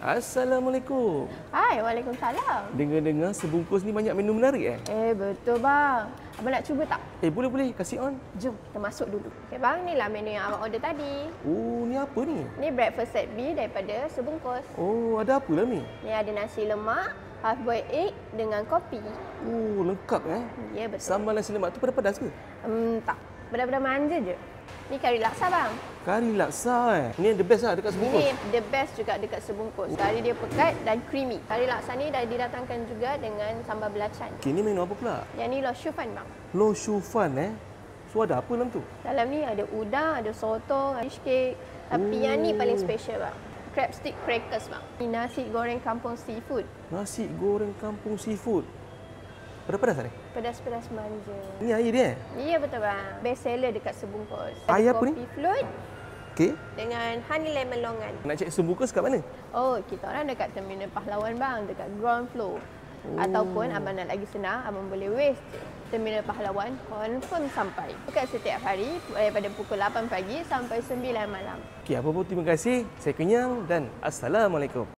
Assalamualaikum. Hai, Waalaikumsalam. Dengar-dengar sebungkus ni banyak menu menarik Betul bang. Abang nak cuba tak? Boleh, kasih on. Jom, kita masuk dulu. Okay bang, inilah menu yang abang order tadi. Oh, ni apa ni? Ni breakfast set B daripada sebungkus. Oh, ada apa dalam ni? Ni ada nasi lemak, half boiled egg dengan kopi. Oh, lengkap Ya, betul. Sambal nasi lemak tu pedas-pedas ke? Tak. Benar-benar manja je. Ni kari laksa bang. Kari laksa Ni the best lah dekat sebungkus. Ini the best juga dekat sebungkus. Kari dia pekat dan creamy. Kari laksa ni dah didatangkan juga dengan sambal belacan. Okay, ni menu apa pula? Yang ni lo shufan bang. Lo shufan So ada apa dalam tu? Dalam ni ada udang, ada sotong, ada fish cake. Tapi yang ni paling special bang. Crab stick crackers bang. Ni nasi goreng kampung seafood. Nasi goreng kampung seafood. Pedas-pedas ni? Pedas-pedas manja. Ni air dia Ya betul bang. Best seller dekat sebungkus. Air apa ni? Kopi float Okey. dengan honey lemon longan. Nak cek sebungkus kat mana? Oh, kita orang dekat Terminal Pahlawan bang, dekat ground floor. Ataupun abang nak lagi senang, abang boleh waste Terminal Pahlawan, confirm sampai. Buka setiap hari daripada pukul 8 pagi sampai 9 malam. Okey, apa pun terima kasih. Saya kenyang dan Assalamualaikum.